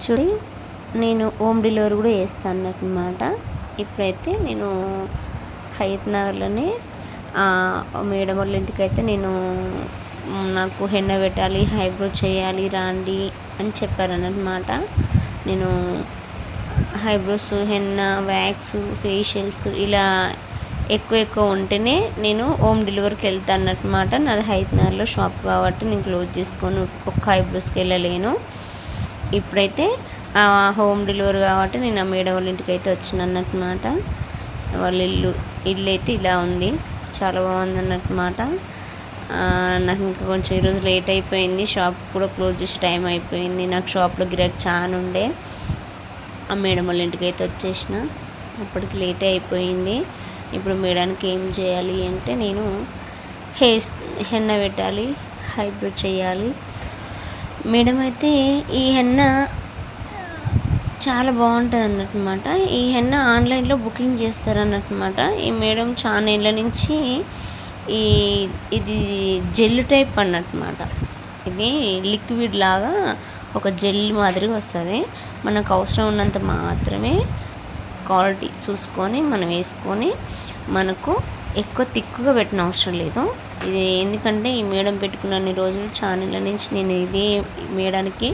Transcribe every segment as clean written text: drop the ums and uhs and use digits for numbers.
చూడి నేను home delivery కూడా చేస్తాను అన్నమాట. ఇప్పుడైతే నేను హయత్ నగర్లోనే మేడం వాళ్ళ ఇంటికైతే నేను నాకు హెన్న పెట్టాలి, హైబ్రో చేయాలి రాండి అని చెప్పారన్నమాట. నేను హైబ్రోస్, హెన్న, వ్యాక్స్, ఫేషియల్స్ ఇలా ఎక్కువ ఉంటేనే నేను హోమ్ డెలివరీకి వెళ్తాను అన్నమాట. నాది హయత్ నగర్లో షాప్ కాబట్టి నేను క్లోజ్ చేసుకొని ఒక్క ఐబ్రోస్కి వెళ్ళలేను. ఇప్పుడైతే హోమ్ డెలివరీ కాబట్టి నేను ఆ మేడం వాళ్ళ ఇంటికి అయితే వచ్చినాను అన్నమాట. వాళ్ళ ఇల్లు అయితే ఇలా ఉంది, చాలా బాగుంది అన్నమాట. నాకు ఇంకా కొంచెం ఈరోజు లేట్ అయిపోయింది, షాప్ కూడా క్లోజ్ చేసే టైం అయిపోయింది. నాకు షాప్లో గిరాకీ చాలా ఉండే. ఆ మేడం వాళ్ళ ఇంటికి అయితే వచ్చేసిన, అప్పటికి లేట్ అయిపోయింది. ఇప్పుడు మేడానికి ఏం చేయాలి అంటే నేను హెన్న పెట్టాలి, హైబ్రో చేయాలి. మేడం అయితే ఈ హెన్న చాలా బాగుంటుంది అన్నమాట. ఈ హెన్న ఆన్లైన్లో బుకింగ్ చేస్తారన్నమాట. ఈ మేడం చాలా ఏళ్ళ నుంచి ఇది జెల్ టైప్ అన్నమాట. ఇది లిక్విడ్ లాగా ఒక జెల్ మాదిరిగా వస్తుంది. మనకు అవసరం ఉన్నంత మాత్రమే క్వాలిటీ చూసుకొని మనం వేసుకొని, మనకు ఎక్కువ తిక్కుగా పెట్టిన అవసరం లేదు. ఇది ఎందుకంటే ఈ మేడం పెట్టుకున్న అన్ని రోజులు ఛానళ్ళ నుంచి నేను ఇదే మేడానికి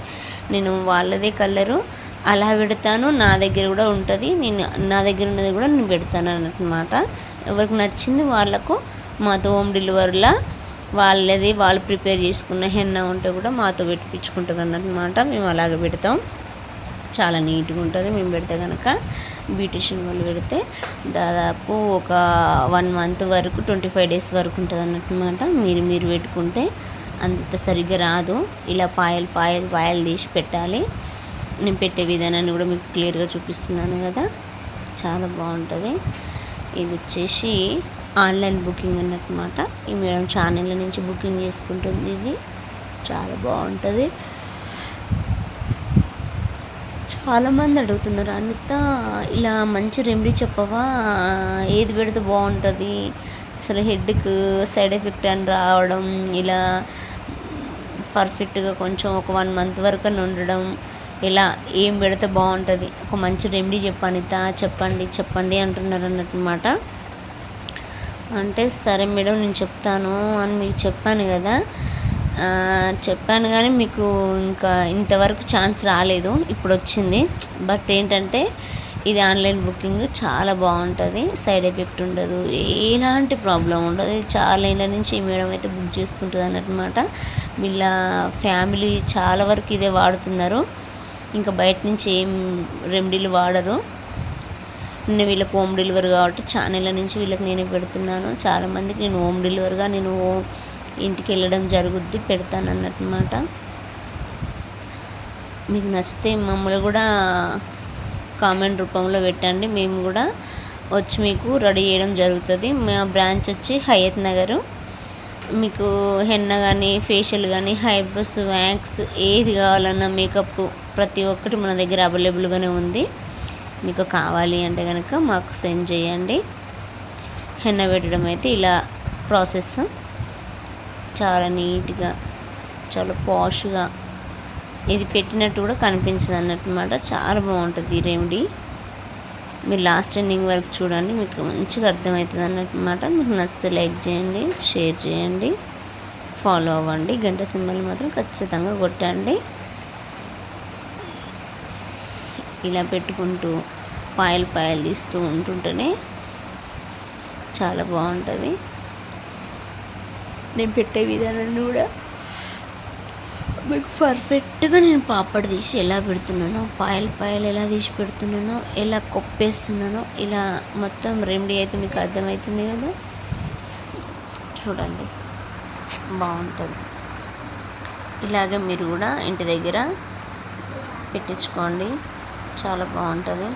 నేను వాళ్ళదే కలరు అలా పెడతాను. నా దగ్గర కూడా ఉంటుంది, నా దగ్గర ఉన్నది కూడా నేను పెడతాను అన్నమాట. ఎవరికి నచ్చింది వాళ్ళకు మాతో హోమ్ డెలివరీలా వాళ్ళది వాళ్ళు ప్రిపేర్ చేసుకున్న హెన్న ఉంటే కూడా మాతో పెట్టించుకుంటారు అన్నమాట. మేము అలాగే పెడతాం, చాలా నీట్గా ఉంటుంది. మేము పెడితే కనుక బ్యూటిషియన్ వాళ్ళు పెడితే దాదాపు ఒక 1 month వరకు 25 days వరకు ఉంటుంది అన్నమాట. మీరు పెట్టుకుంటే అంత సరిగ్గా రాదు. ఇలా పాయలు తీసి పెట్టాలి. నేను పెట్టే విధానాన్ని కూడా మీకు క్లియర్గా చూపిస్తున్నాను కదా, చాలా బాగుంటుంది. ఇది వచ్చేసి ఆన్లైన్ బుకింగ్ అన్నమాట. ఈ మేడం ఛానళ్ళ నుంచి బుకింగ్ చేసుకుంటుంది. ఇది చాలా బాగుంటుంది. చాలామంది అడుగుతున్నారు, అనిత ఇలా మంచి రెమెడీ చెప్పవా, ఏది పెడితే బాగుంటుంది, అసలు హెడ్కి సైడ్ ఎఫెక్ట్ అని రావడం, ఇలా పర్ఫెక్ట్గా కొంచెం ఒక 1 month వరకు ఉండడం, ఇలా ఏం పెడితే బాగుంటుంది, ఒక మంచి రెమెడీ చెప్పు అనిత, చెప్పండి అంటున్నారు అన్నమాట. అంటే సరే మేడం నేను చెప్తాను అని మీకు చెప్పాను కదా. చెప్పాను కానీ మీకు ఇంకా ఇంతవరకు ఛాన్స్ రాలేదు, ఇప్పుడు వచ్చింది. బట్ ఏంటంటే ఇది ఆన్లైన్ బుకింగ్ చాలా బాగుంటుంది, సైడ్ ఎఫెక్ట్ ఉండదు, ఎలాంటి ప్రాబ్లం ఉండదు. చాలా ఏళ్ళ నుంచి ఈ మేడం అయితే బుక్ చేసుకుంటుంది అన్నమాట. వీళ్ళ ఫ్యామిలీ చాలా వరకు ఇదే వాడుతున్నారు, ఇంకా బయట నుంచి ఏం రెమెడీలు వాడరు. నేను వీళ్ళకి హోమ్ డెలివరీ కాబట్టి ఛానళ్ళ నుంచి వీళ్ళకి నేనే పెడుతున్నాను. చాలామందికి నేను హోమ్ డెలివరీగా నేను ఇంటికి వెళ్ళడం జరుగుద్ది, పెడతాను అన్నమాట. మీకు నచ్చితే మమ్మల్ని కూడా కామెంట్ రూపంలో పెట్టండి, మేము కూడా వచ్చి మీకు రెడీ చేయడం జరుగుతుంది. మా బ్రాంచ్ వచ్చి హయత్ నగరు. మీకు హెన్న కానీ, ఫేషియల్ కానీ, హైబ్రోస్, వ్యాక్స్ ఏది కావాలన్నా మేకప్ ప్రతి ఒక్కటి మన దగ్గర అవైలబుల్గానే ఉంది. మీకు కావాలి అంటే కనుక మాకు సెండ్ చేయండి. హెన్న పెట్టడం అయితే ఇలా ప్రాసెస్ చాలా నీట్గా, చాలా పాష్గా, ఇది పెట్టినట్టు కూడా కనిపించదు అన్నమాట. చాలా బాగుంటుంది ఈ రెమెడీ. మీరు లాస్ట్ ఎండింగ్ వరకు చూడండి, మీకు మంచిగా అర్థమవుతుంది అన్నమాట. మీకు నచ్చితే లైక్ చేయండి, షేర్ చేయండి, ఫాలో అవ్వండి. గంట సింబల్ మాత్రం ఖచ్చితంగా కొట్టండి. ఇలా పెట్టుకుంటూ పాయలు తీస్తూ ఉంటుంటేనే చాలా బాగుంటుంది. నేను పెట్టే విధానాన్ని కూడా మీకు పర్ఫెక్ట్గా నేను పాపడ్ తీసి ఎలా పెడుతున్నానో, పాయలు ఎలా తీసి పెడుతున్నానో, ఎలా కొప్పేస్తున్నానో, ఇలా మొత్తం రెమెడీ అయితే మీకు అర్థమవుతుంది కదా. చూడండి, బాగుంటుంది. ఇలాగే మీరు కూడా ఇంటి దగ్గర పెట్టించుకోండి, చాలా బాగుంటుంది.